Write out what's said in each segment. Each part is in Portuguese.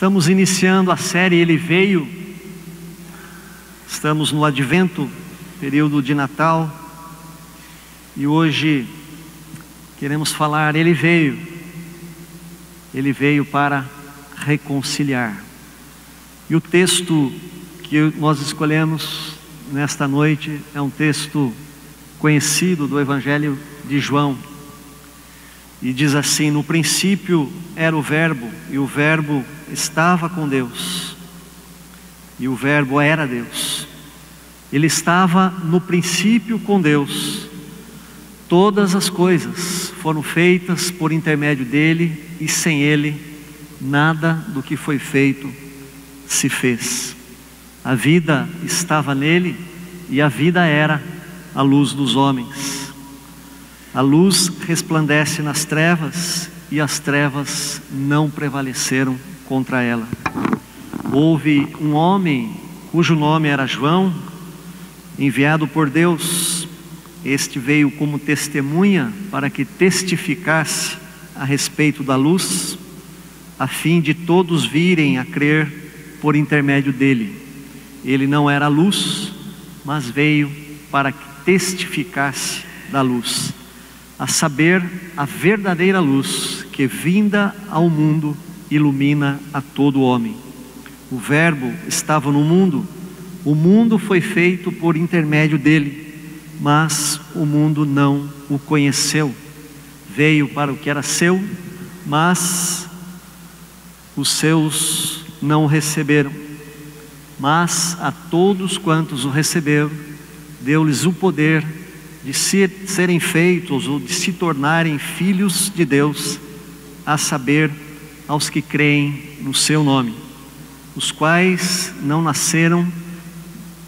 Estamos iniciando a série Ele Veio. Estamos no Advento, período de Natal, e hoje queremos falar Ele veio. Ele veio para reconciliar. E o texto que nós escolhemos nesta noite é um texto conhecido do Evangelho de João. E diz assim: no princípio era o Verbo, e o Verbo estava com Deus, e o Verbo era Deus. Ele estava no princípio com Deus. Todas as coisas foram feitas por intermédio dele, e sem ele nada do que foi feito se fez. A vida estava nele, e a vida era a luz dos homens. A luz resplandece nas trevas, e as trevas não prevaleceram contra ela. Houve um homem cujo nome era João, enviado por Deus. Este veio como testemunha para que testificasse a respeito da luz, a fim de todos virem a crer por intermédio dele. Ele não era a luz, mas veio para que testificasse da luz, a saber, a verdadeira luz que, vinda ao mundo, ilumina a todo homem. O Verbo estava no mundo, o mundo foi feito por intermédio dele, mas o mundo não o conheceu. Veio para o que era seu, mas os seus não o receberam. Mas a todos quantos o receberam, deu-lhes o poder de serem feitos ou de se tornarem filhos de Deus, a saber, aos que creem no seu nome, os quais não nasceram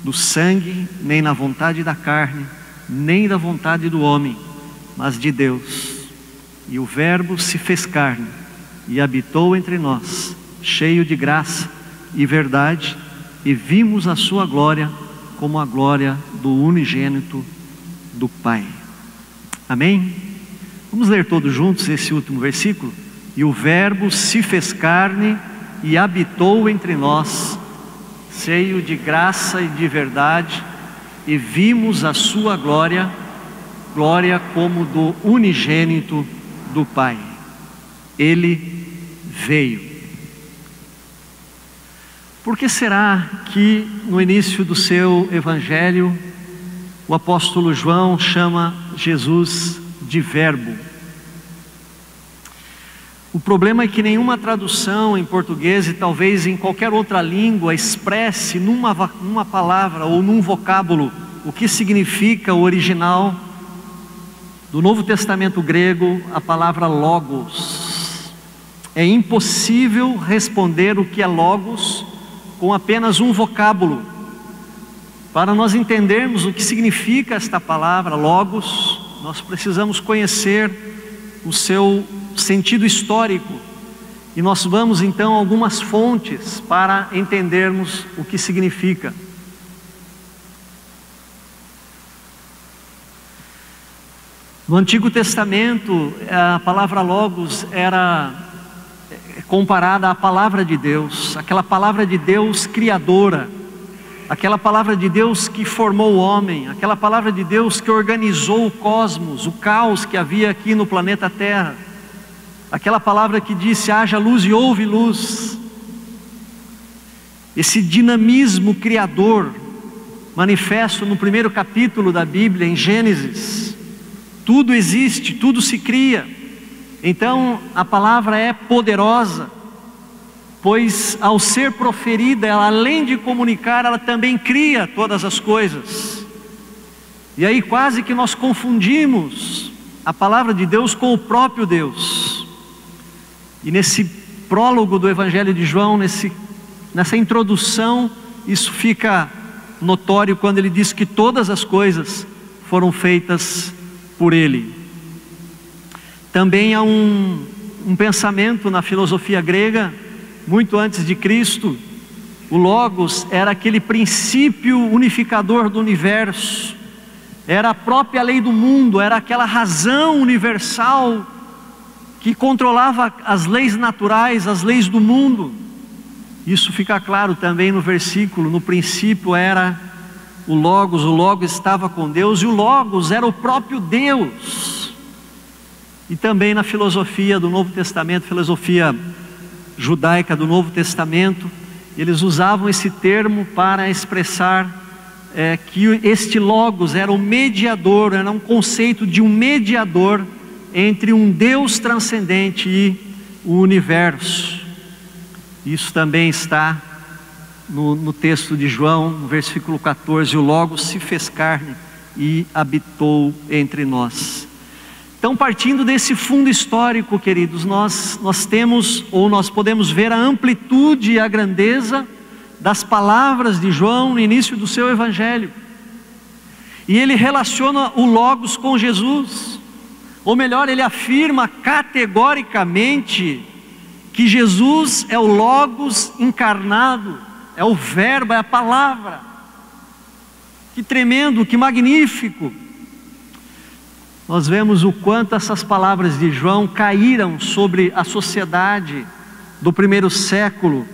do sangue, nem na vontade da carne, nem da vontade do homem, mas de Deus. E o Verbo se fez carne e habitou entre nós, cheio de graça e verdade, e vimos a sua glória como a glória do unigênito do Pai. Amém? Vamos ler todos juntos esse último versículo. E o Verbo se fez carne e habitou entre nós, cheio de graça e de verdade, e vimos a sua glória, glória como do unigênito do Pai. Ele veio. Por que será que no início do seu evangelho o apóstolo João chama Jesus de Verbo? O problema é que nenhuma tradução em português e talvez em qualquer outra língua expresse numa palavra ou num vocábulo o que significa o original do Novo Testamento grego, a palavra logos. É impossível responder o que é logos com apenas um vocábulo. Para nós entendermos o que significa esta palavra logos, nós precisamos conhecer o seu sentido histórico, e nós vamos então a algumas fontes para entendermos o que significa. No Antigo Testamento, a palavra logos era comparada à palavra de Deus, aquela palavra de Deus criadora, aquela palavra de Deus que formou o homem, aquela palavra de Deus que organizou o cosmos, o caos que havia aqui no planeta Terra, aquela palavra que disse: haja luz e houve luz. Esse dinamismo criador manifesto no primeiro capítulo da Bíblia, em Gênesis. Tudo existe, tudo se cria. Então a palavra é poderosa, pois ao ser proferida, ela, além de comunicar, ela também cria todas as coisas. E aí quase que nós confundimos a palavra de Deus com o próprio Deus. E nesse prólogo do Evangelho de João, nessa introdução, isso fica notório quando ele diz que todas as coisas foram feitas por ele. Também há um pensamento na filosofia grega, muito antes de Cristo. O Logos era aquele princípio unificador do universo, era a própria lei do mundo, era aquela razão universal que controlava as leis naturais, as leis do mundo. Isso fica claro também no versículo: no princípio era o Logos estava com Deus, e o Logos era o próprio Deus. E também na filosofia do Novo Testamento, filosofia judaica do Novo Testamento, eles usavam esse termo para expressar que este Logos era o mediador, era um conceito de um mediador entre um Deus transcendente e o universo. Isso também está no texto de João, no versículo 14: o Logos se fez carne e habitou entre nós. Então, partindo desse fundo histórico, queridos, nós podemos ver a amplitude e a grandeza das palavras de João no início do seu evangelho. E ele relaciona o Logos com Jesus, ou melhor, ele afirma categoricamente que Jesus é o Logos encarnado, é o Verbo, é a palavra. Que tremendo, que magnífico! Nós vemos o quanto essas palavras de João caíram sobre a sociedade do primeiro século,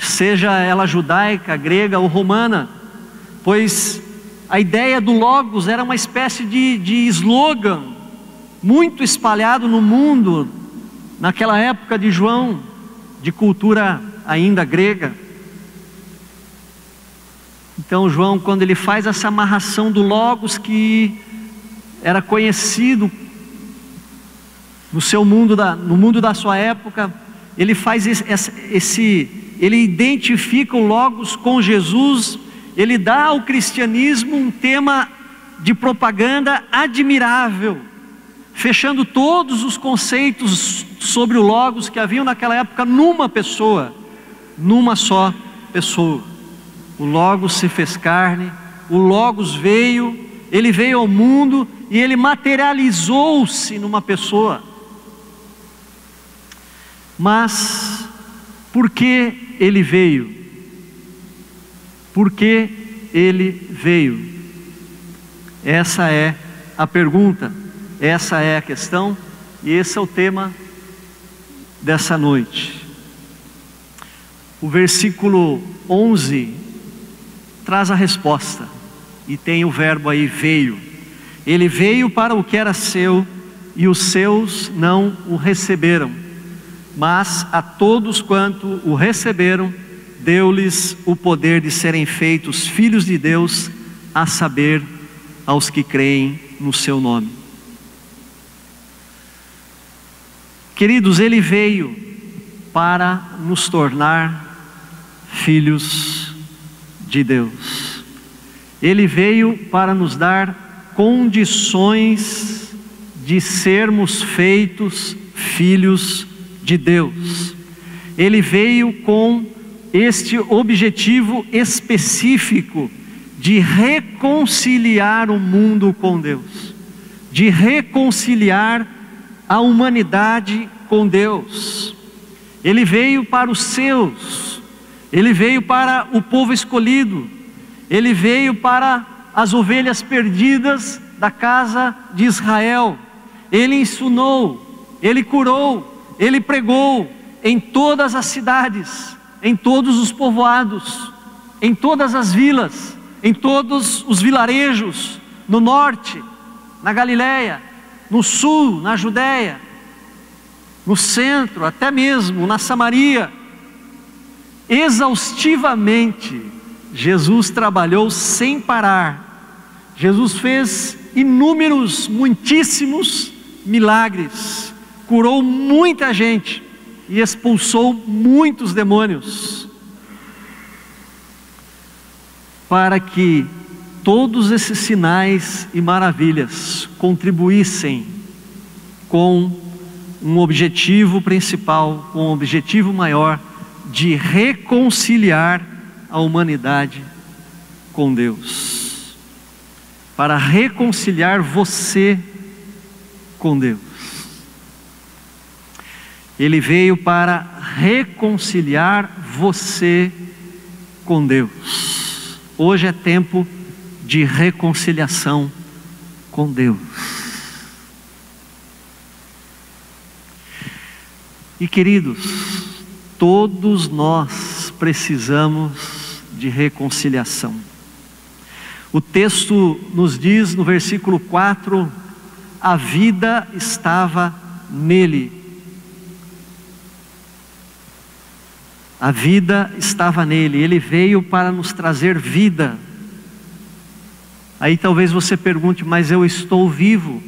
seja ela judaica, grega ou romana, pois a ideia do Logos era uma espécie de slogan muito espalhado no mundo naquela época de João, de cultura ainda grega. Então João, quando ele faz essa amarração do Logos, que era conhecido no mundo da sua época, ele faz ele identifica o Logos com Jesus, ele dá ao cristianismo um tema de propaganda admirável, fechando todos os conceitos sobre o Logos que haviam naquela época numa pessoa, numa só pessoa. O Logos se fez carne, o Logos veio, ele veio ao mundo e ele materializou-se numa pessoa. Mas por que ele veio? Por que ele veio? Essa é a pergunta, essa é a questão, e esse é o tema dessa noite. O versículo 11 traz a resposta, e tem o verbo aí, veio. Ele veio para o que era seu, e os seus não o receberam, mas a todos quanto o receberam, deu-lhes o poder de serem feitos filhos de Deus, a saber, aos que creem no seu nome. Queridos, ele veio para nos tornar filhos de Deus. Ele veio para nos dar condições de sermos feitos filhos de Deus. Ele veio com este objetivo específico de reconciliar o mundo com Deus, de reconciliar a humanidade com Deus. Ele veio para os seus, ele veio para o povo escolhido, ele veio para as ovelhas perdidas da casa de Israel. Ele ensinou, ele curou, ele pregou em todas as cidades, em todos os povoados, em todas as vilas, em todos os vilarejos, no norte, na Galileia, no sul, na Judéia, no centro, até mesmo na Samaria. Exaustivamente, Jesus trabalhou sem parar. Jesus fez muitíssimos milagres, curou muita gente e expulsou muitos demônios, para que todos esses sinais e maravilhas contribuíssem com um objetivo principal, com um objetivo maior, de reconciliar a humanidade com Deus, para reconciliar você com Deus. Ele veio para reconciliar você com Deus. Hoje é tempo de reconciliação com Deus. E queridos, todos nós precisamos de reconciliação. O texto nos diz no versículo 4, a vida estava nele. A vida estava nele, ele veio para nos trazer vida. Aí talvez você pergunte, mas eu estou vivo.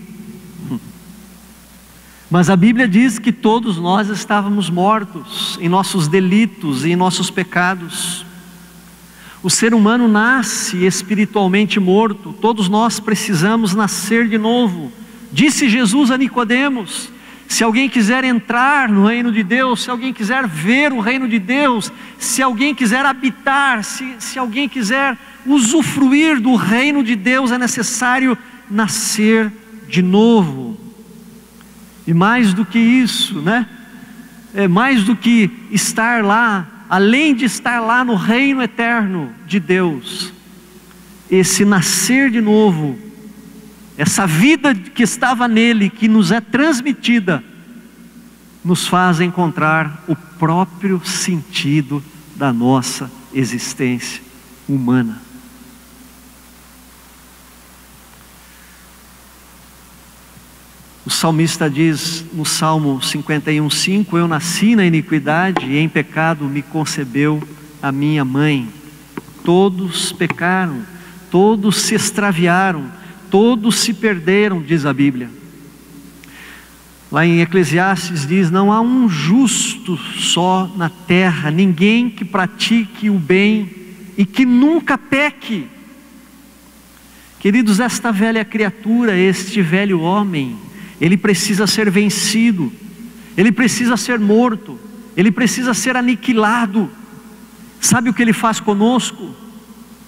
Mas a Bíblia diz que todos nós estávamos mortos em nossos delitos e em nossos pecados. O ser humano nasce espiritualmente morto, todos nós precisamos nascer de novo. Disse Jesus a Nicodemos: se alguém quiser entrar no reino de Deus, se alguém quiser ver o reino de Deus, se alguém quiser habitar, se alguém quiser usufruir do reino de Deus, é necessário nascer de novo. E mais do que isso, né? É mais do que estar lá, além de estar lá no reino eterno de Deus, esse nascer de novo, essa vida que estava nele, que nos é transmitida, nos faz encontrar o próprio sentido da nossa existência humana. O salmista diz no Salmo 51:5: eu nasci na iniquidade e em pecado me concebeu a minha mãe. Todos pecaram, todos se extraviaram, todos se perderam, diz a Bíblia. Lá em Eclesiastes diz: não há um justo só na terra, ninguém que pratique o bem e que nunca peque. Queridos, esta velha criatura, este velho homem, ele precisa ser vencido, ele precisa ser morto, ele precisa ser aniquilado. Sabe o que ele faz conosco?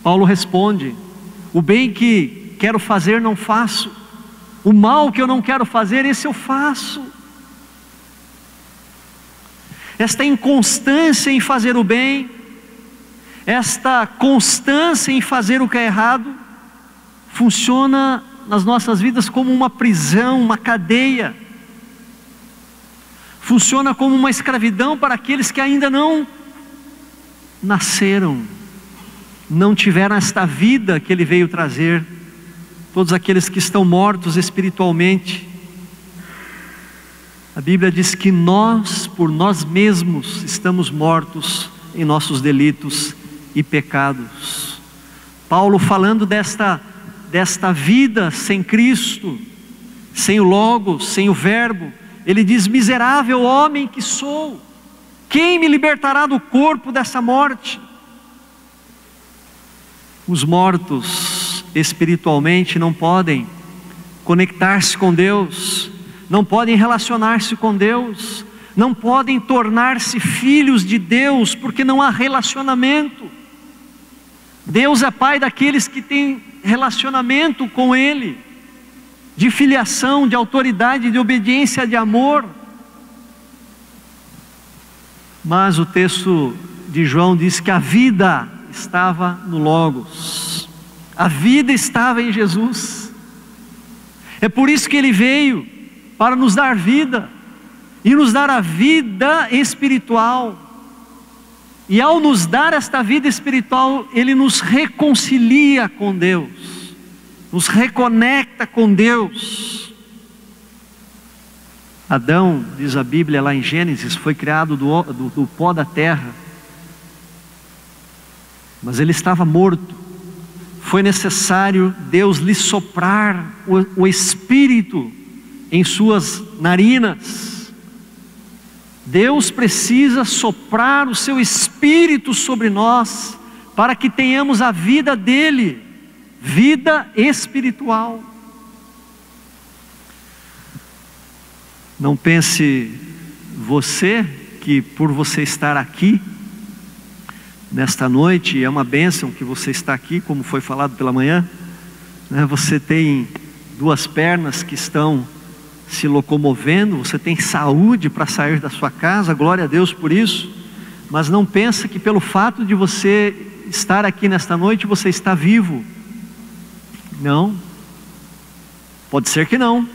Paulo responde: o bem que quero fazer não faço, o mal que eu não quero fazer, esse eu faço. Esta inconstância em fazer o bem, esta constância em fazer o que é errado, funciona nas nossas vidas como uma prisão, uma cadeia. Funciona como uma escravidão para aqueles que ainda não nasceram, não tiveram esta vida que ele veio trazer. Todos aqueles que estão mortos espiritualmente. A Bíblia diz que nós, por nós mesmos, estamos mortos em nossos delitos e pecados. Paulo, falando desta vida sem Cristo, sem o Logos, sem o Verbo, ele diz: miserável homem que sou, quem me libertará do corpo dessa morte? Os mortos espiritualmente não podem conectar-se com Deus, não podem relacionar-se com Deus, não podem tornar-se filhos de Deus, porque não há relacionamento. Deus é Pai daqueles que têm relacionamento com Ele, de filiação, de autoridade, de obediência, de amor. Mas o texto de João diz que a vida estava no Logos, a vida estava em Jesus. É por isso que Ele veio, para nos dar vida, e nos dar a vida espiritual. E ao nos dar esta vida espiritual, Ele nos reconcilia com Deus, nos reconecta com Deus. Adão, diz a Bíblia lá em Gênesis, foi criado do pó da terra, mas ele estava morto. Foi necessário Deus lhe soprar o Espírito em suas narinas. Deus precisa soprar o seu Espírito sobre nós, para que tenhamos a vida dele, vida espiritual. Não pense você que por você estar aqui nesta noite, é uma bênção que você está aqui, como foi falado pela manhã, né? Você tem duas pernas que estão se locomovendo, você tem saúde para sair da sua casa, glória a Deus por isso. Mas não pensa que pelo fato de você estar aqui nesta noite, você está vivo. Não, pode ser que não.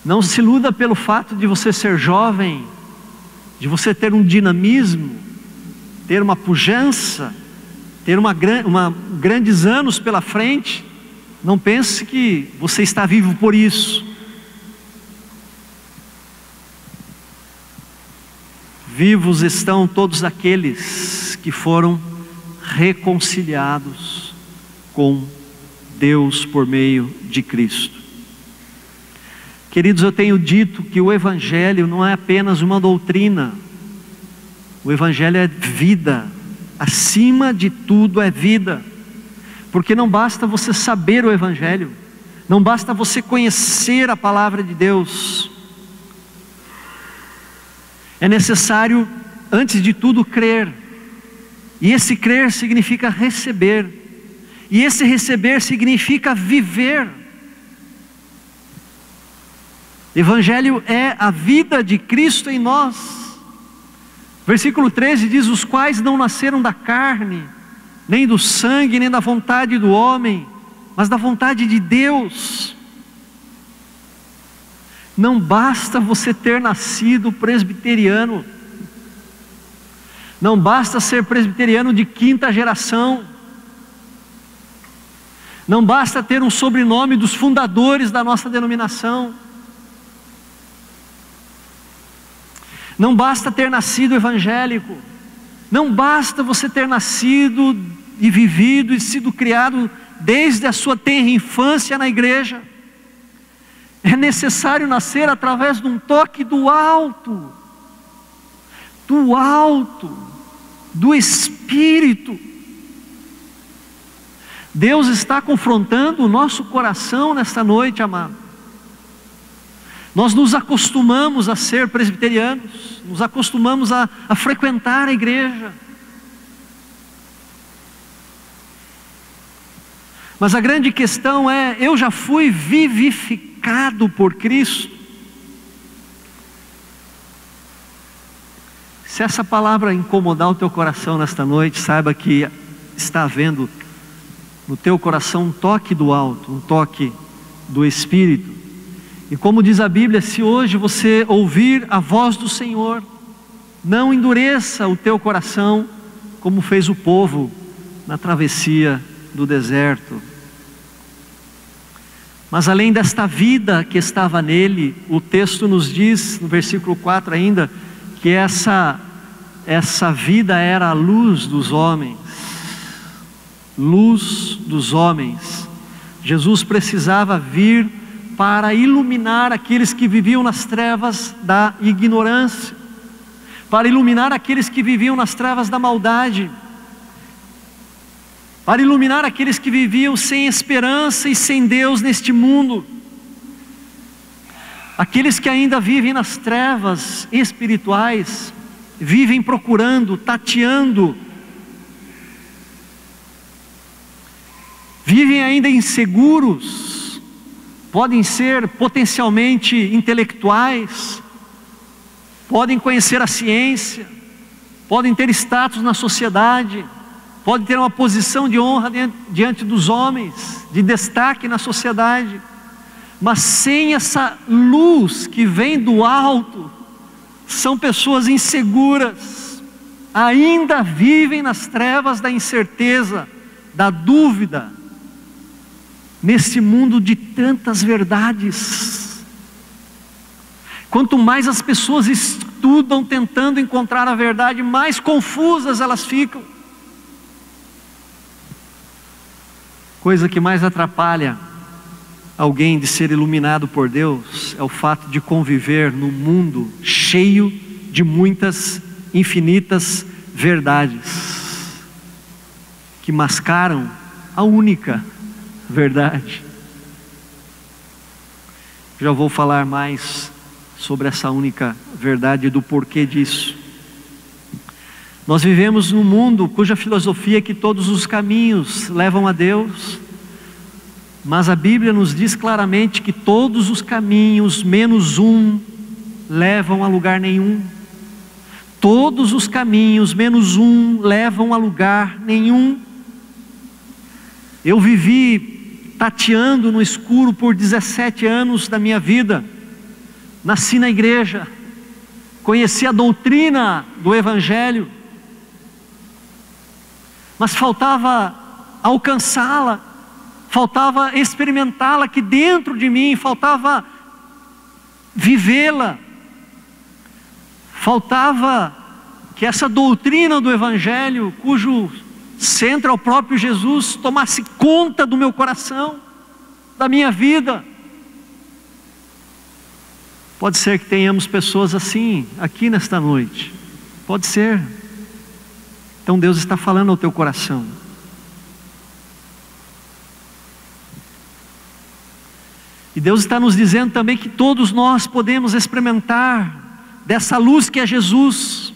Não se iluda pelo fato de você ser jovem, de você ter um dinamismo, ter uma pujança, ter grandes anos pela frente, não pense que você está vivo por isso. Vivos estão todos aqueles que foram reconciliados com Deus por meio de Cristo. Queridos, eu tenho dito que o Evangelho não é apenas uma doutrina, o Evangelho é vida, acima de tudo é vida, porque não basta você saber o Evangelho, não basta você conhecer a palavra de Deus, é necessário, antes de tudo, crer, e esse crer significa receber, e esse receber significa viver. Evangelho é a vida de Cristo em nós. Versículo 13 diz: os quais não nasceram da carne, nem do sangue, nem da vontade do homem, mas da vontade de Deus. Não basta você ter nascido presbiteriano, não basta ser presbiteriano de 5ª geração, não basta ter um sobrenome dos fundadores da nossa denominação, não basta ter nascido evangélico, não basta você ter nascido e vivido e sido criado desde a sua tenra infância na igreja. É necessário nascer através de um toque do alto, do Espírito. Deus está confrontando o nosso coração nesta noite, amado. Nós nos acostumamos a ser presbiterianos, nos acostumamos a frequentar a igreja. Mas a grande questão é: eu já fui vivificado por Cristo? Se essa palavra incomodar o teu coração nesta noite, saiba que está havendo no teu coração um toque do alto, um toque do Espírito. E como diz a Bíblia, se hoje você ouvir a voz do Senhor, não endureça o teu coração, como fez o povo na travessia do deserto. Mas além desta vida que estava nele, o texto nos diz, no versículo 4 ainda, que essa vida era a luz dos homens. Luz dos homens. Jesus precisava vir para iluminar aqueles que viviam nas trevas da ignorância, para iluminar aqueles que viviam nas trevas da maldade, para iluminar aqueles que viviam sem esperança e sem Deus neste mundo, aqueles que ainda vivem nas trevas espirituais, vivem procurando, tateando, vivem ainda inseguros, podem ser potencialmente intelectuais, podem conhecer a ciência, podem ter status na sociedade, podem ter uma posição de honra diante dos homens, de destaque na sociedade, mas sem essa luz que vem do alto, são pessoas inseguras, ainda vivem nas trevas da incerteza, da dúvida, nesse mundo de tantas verdades. Quanto mais as pessoas estudam tentando encontrar a verdade, mais confusas elas ficam. Coisa que mais atrapalha alguém de ser iluminado por Deus é o fato de conviver num mundo cheio de muitas infinitas verdades que mascaram a única verdade. Já vou falar mais sobre essa única verdade e do porquê disso. Nós vivemos num mundo cuja filosofia é que todos os caminhos levam a Deus, mas a Bíblia nos diz claramente que todos os caminhos, menos um, levam a lugar nenhum. Todos os caminhos, menos um, levam a lugar nenhum. Eu vivi tateando no escuro por 17 anos da minha vida. Nasci na igreja, conheci a doutrina do Evangelho, mas faltava alcançá-la, faltava experimentá-la aqui dentro de mim, faltava vivê-la, faltava que essa doutrina do Evangelho, cujo centro é o próprio Jesus, tomasse conta do meu coração, da minha vida. Pode ser que tenhamos pessoas assim aqui nesta noite, pode ser. Então Deus está falando ao teu coração. E Deus está nos dizendo também que todos nós podemos experimentar dessa luz que é Jesus,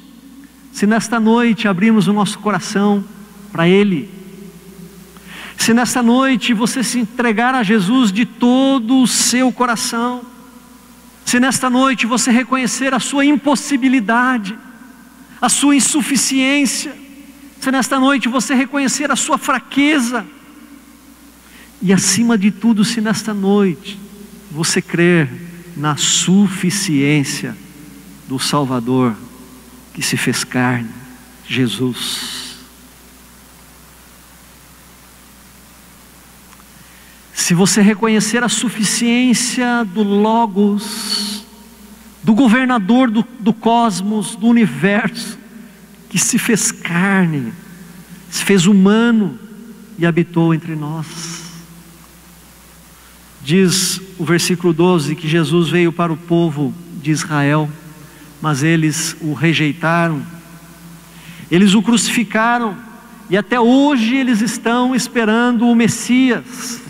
se nesta noite abrirmos o nosso coração para Ele. Se nesta noite você se entregar a Jesus de todo o seu coração, se nesta noite você reconhecer a sua impossibilidade, a sua insuficiência, se nesta noite você reconhecer a sua fraqueza, e acima de tudo, se nesta noite você crer na suficiência do Salvador que se fez carne, Jesus. Se você reconhecer a suficiência do Logos, do governador do cosmos, do universo, que se fez carne, se fez humano e habitou entre nós. Diz o versículo 12 que Jesus veio para o povo de Israel, mas eles o rejeitaram, eles o crucificaram, e até hoje eles estão esperando o Messias.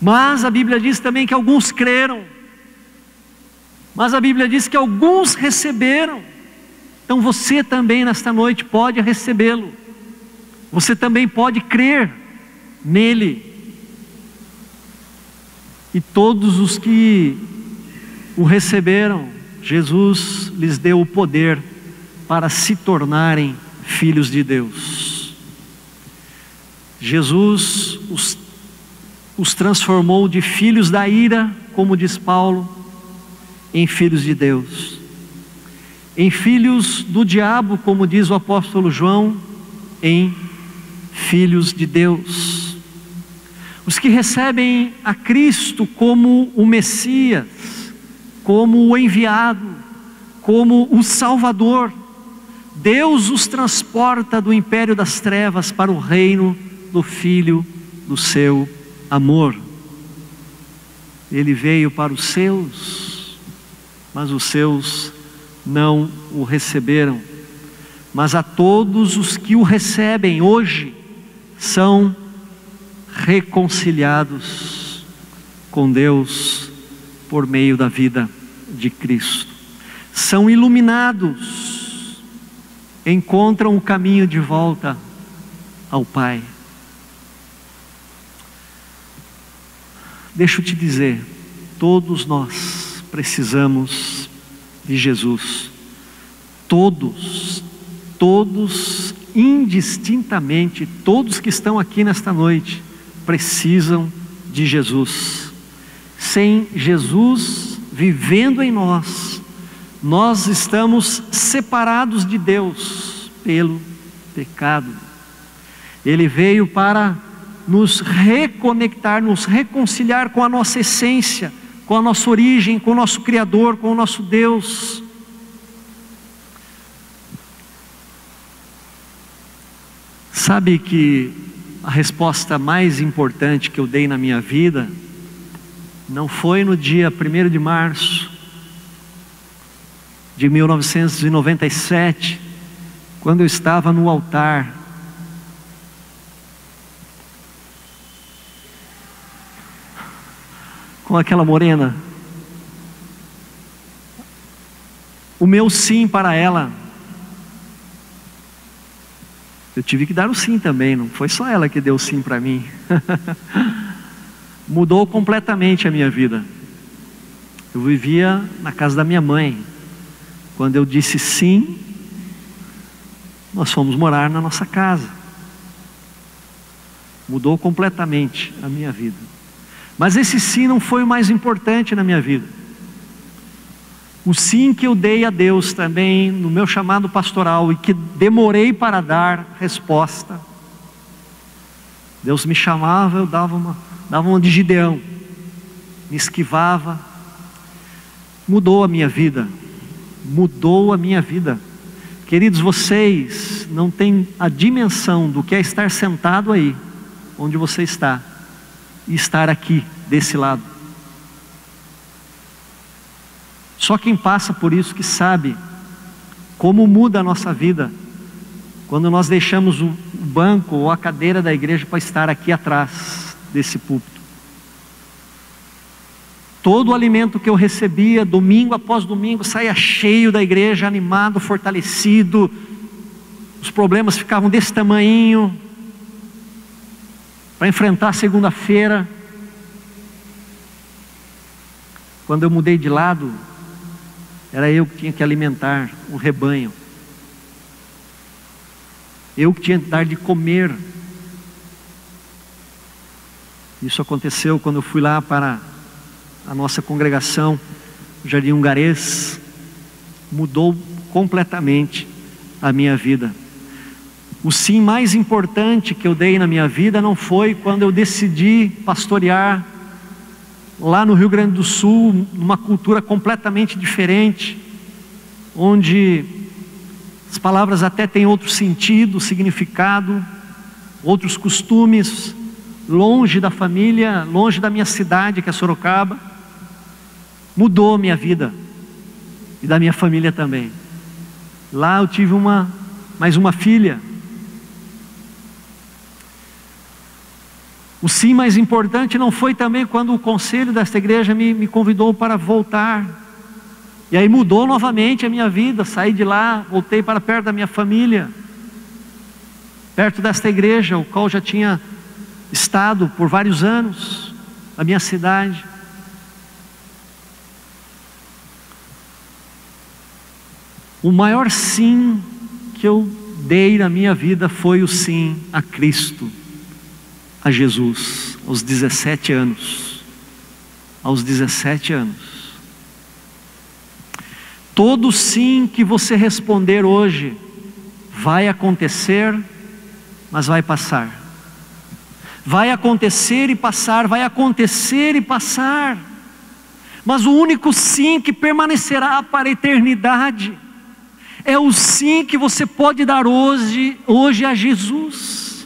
Mas a Bíblia diz também que alguns creram, mas a Bíblia diz que alguns receberam. Então você também nesta noite pode recebê-lo, você também pode crer nele. E todos os que o receberam, Jesus lhes deu o poder para se tornarem filhos de Deus. Jesus os transformou de filhos da ira, como diz Paulo, em filhos de Deus. Em filhos do diabo, como diz o apóstolo João, em filhos de Deus. Os que recebem a Cristo como o Messias, como o enviado, como o Salvador, Deus os transporta do império das trevas para o reino do Filho do seu amor. Ele veio para os seus, mas os seus não o receberam. Mas a todos os que o recebem hoje, são reconciliados com Deus por meio da vida de Cristo. São iluminados, encontram o caminho de volta ao Pai. Deixa eu te dizer, todos nós precisamos de Jesus. Todos indistintamente, todos que estão aqui nesta noite, precisam de Jesus. Sem Jesus vivendo em nós, nós estamos separados de Deus pelo pecado. Ele veio para nos reconectar, nos reconciliar com a nossa essência, com a nossa origem, com o nosso Criador, com o nosso Deus. Sabe que a resposta mais importante que eu dei na minha vida não foi no dia 1º de março de 1997, quando eu estava no altar, com aquela morena. O meu sim para ela, eu tive que dar o sim também, não foi só ela que deu o sim para mim. Mudou completamente a minha vida. Eu vivia na casa da minha mãe. Quando eu disse sim, nós fomos morar na nossa casa. Mudou completamente a minha vida. Mas esse sim não foi o mais importante na minha vida. O sim que eu dei a Deus também no meu chamado pastoral e que demorei para dar resposta. Deus me chamava, eu dava uma de Gideão, me esquivava. Mudou a minha vida, mudou a minha vida. Queridos, vocês não têm a dimensão do que é estar sentado aí, onde você está, e estar aqui, desse lado. Só quem passa por isso que sabe como muda a nossa vida, quando nós deixamos o banco ou a cadeira da igreja para estar aqui atrás desse púlpito. Todo o alimento que eu recebia, domingo após domingo, saía cheio da igreja, animado, fortalecido. Os problemas ficavam desse tamanhinho, para enfrentar a segunda-feira. Quando eu mudei de lado, era eu que tinha que alimentar o rebanho. Eu que tinha que dar de comer. Isso aconteceu quando eu fui lá para a nossa congregação, Jardim Hungarês. Mudou completamente a minha vida. O sim mais importante que eu dei na minha vida não foi quando eu decidi pastorear lá no Rio Grande do Sul, numa cultura completamente diferente, onde as palavras até têm outro sentido, significado, outros costumes, longe da família, longe da minha cidade, que é Sorocaba. Mudou a minha vida e da minha família também. Lá eu tive mais uma filha. O sim mais importante não foi também quando o conselho desta igreja me convidou para voltar. E aí mudou novamente a minha vida. Saí de lá, voltei para perto da minha família, perto desta igreja, o qual já tinha estado por vários anos, a minha cidade. O maior sim que eu dei na minha vida foi o sim a Cristo, a Jesus, aos 17 anos. Aos 17 anos. Todo sim que você responder hoje vai acontecer, mas vai passar. Vai acontecer e passar, vai acontecer e passar. Mas o único sim que permanecerá para a eternidade é o sim que você pode dar hoje a Jesus.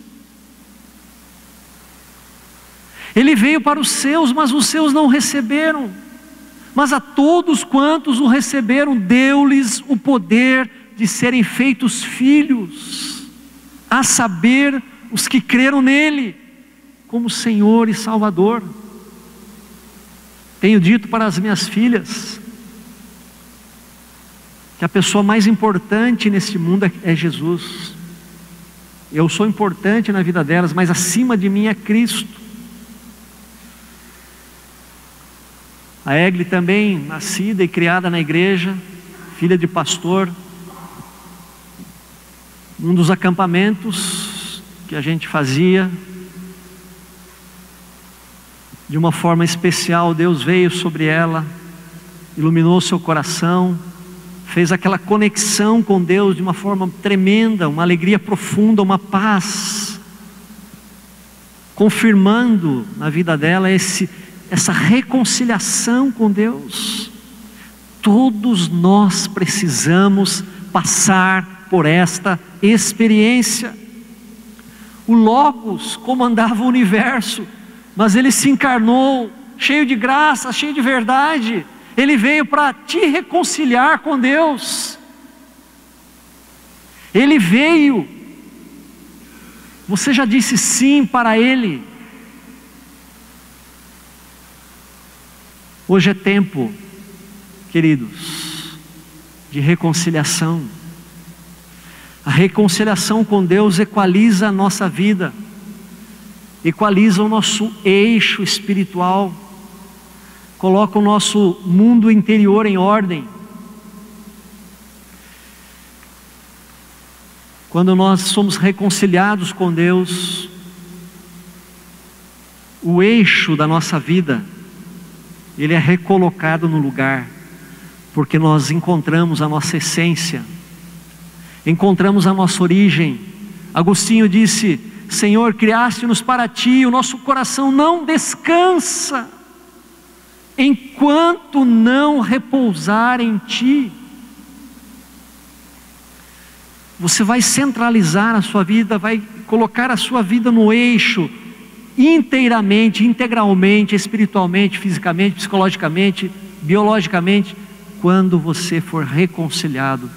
Ele veio para os seus, mas os seus não receberam. Mas a todos quantos o receberam, deu-lhes o poder de serem feitos filhos, a saber, os que creram nele, como Senhor e Salvador. Tenho dito para as minhas filhas, que a pessoa mais importante neste mundo é Jesus. Eu sou importante na vida delas, mas acima de mim é Cristo. A Egli também, nascida e criada na igreja, filha de pastor. Num dos acampamentos que a gente fazia, de uma forma especial, Deus veio sobre ela, iluminou seu coração, fez aquela conexão com Deus de uma forma tremenda, uma alegria profunda, uma paz, confirmando na vida dela essa reconciliação com Deus. Todos nós precisamos passar por esta experiência. O Logos comandava o universo, mas ele se encarnou, cheio de graça, cheio de verdade. Ele veio para te reconciliar com Deus. Ele veio. Você já disse sim para Ele. Hoje é tempo, queridos, de reconciliação. A reconciliação com Deus equaliza a nossa vida, equaliza o nosso eixo espiritual, coloca o nosso mundo interior em ordem. Quando nós somos reconciliados com Deus, o eixo da nossa vida, ele é recolocado no lugar. porque nós encontramos a nossa essência, encontramos a nossa origem. Agostinho disse: Senhor, criaste-nos para Ti, o nosso coração não descansa enquanto não repousar em Ti. Você vai centralizar a sua vida, vai colocar a sua vida no eixo, inteiramente, integralmente, espiritualmente, fisicamente, psicologicamente, biologicamente, quando você for reconciliado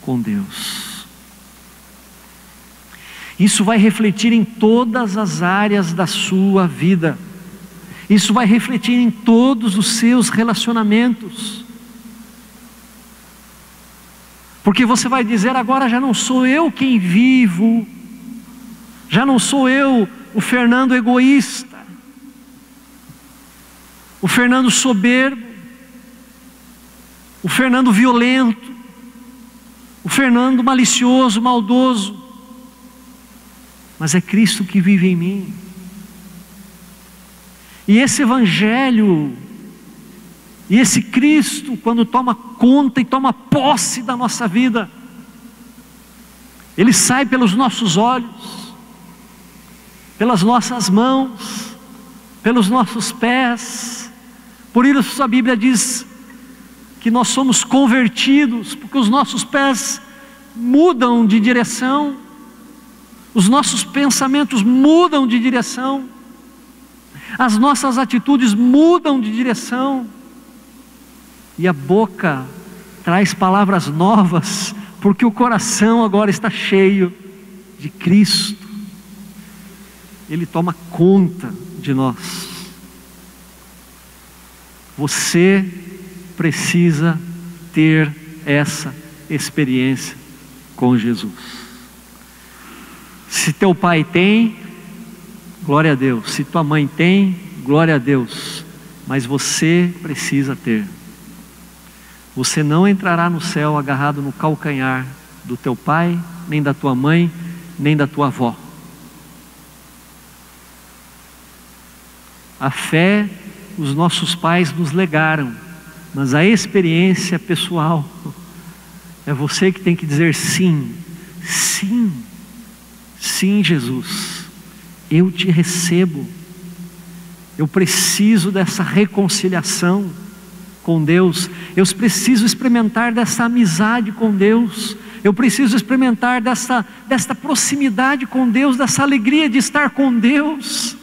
com Deus. Isso vai refletir em todas as áreas da sua vida. Isso vai refletir em todos os seus relacionamentos. Porque você vai dizer: agora já não sou eu quem vivo, já não sou eu o Fernando egoísta, o Fernando soberbo, o Fernando violento, o Fernando malicioso, maldoso, mas é Cristo que vive em mim. E esse Evangelho, e esse Cristo, quando toma conta e toma posse da nossa vida, Ele sai pelos nossos olhos, pelas nossas mãos, pelos nossos pés. Por isso a Bíblia diz que nós somos convertidos, porque os nossos pés mudam de direção, os nossos pensamentos mudam de direção, as nossas atitudes mudam de direção, e a boca traz palavras novas, porque o coração agora está cheio de Cristo. Ele toma conta de nós. Você precisa ter essa experiência com Jesus. Se teu pai tem, glória a Deus. Se tua mãe tem, glória a Deus. Mas você precisa ter. Você não entrará no céu agarrado no calcanhar do teu pai, nem da tua mãe, nem da tua avó. A fé os nossos pais nos legaram, mas a experiência pessoal é você que tem que dizer sim, sim, sim, Jesus, eu te recebo. Eu preciso dessa reconciliação com Deus, eu preciso experimentar dessa amizade com Deus, eu preciso experimentar desta proximidade com Deus, dessa alegria de estar com Deus,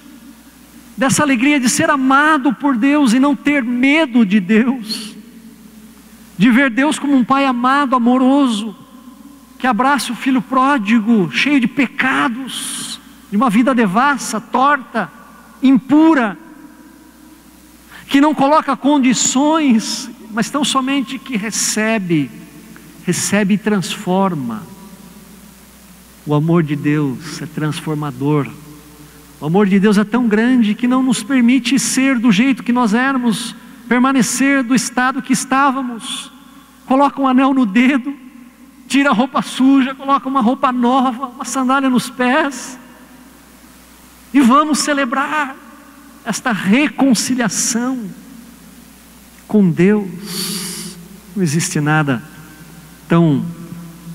dessa alegria de ser amado por Deus e não ter medo de Deus, de ver Deus como um pai amado, amoroso, que abraça o filho pródigo, cheio de pecados, de uma vida devassa, torta, impura, que não coloca condições, mas tão somente que recebe e transforma. O amor de Deus é transformador. O amor de Deus é tão grande que não nos permite ser do jeito que nós éramos, permanecer do estado que estávamos. Coloca um anel no dedo, tira a roupa suja, coloca uma roupa nova, uma sandália nos pés, e vamos celebrar esta reconciliação com Deus. Não existe nada tão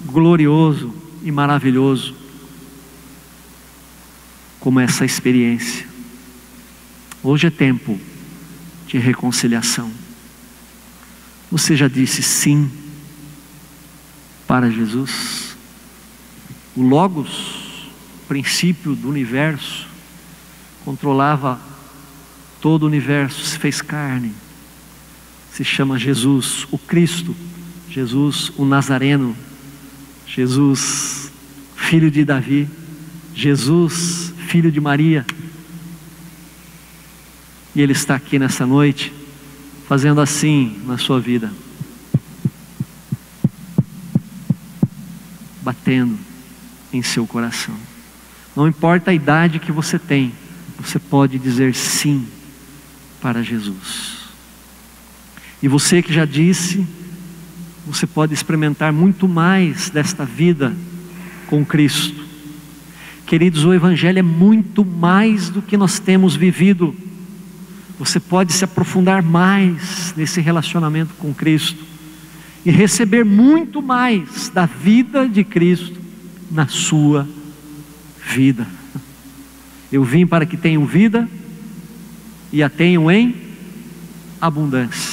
glorioso e maravilhoso como essa experiência. Hoje é tempo de reconciliação. Você já disse sim para Jesus? O Logos, princípio do universo, controlava todo o universo, se fez carne, se chama Jesus, o Cristo, Jesus, o Nazareno, Jesus, filho de Davi, Jesus, filho de Maria. E Ele está aqui nessa noite, fazendo assim na sua vida, batendo em seu coração. Não importa a idade que você tem, você pode dizer sim para Jesus. E você que já disse, você pode experimentar muito mais desta vida com Cristo. Queridos, o Evangelho é muito mais do que nós temos vivido. você pode se aprofundar mais nesse relacionamento com Cristo e receber muito mais da vida de Cristo na sua vida. Eu vim para que tenham vida e a tenham em abundância.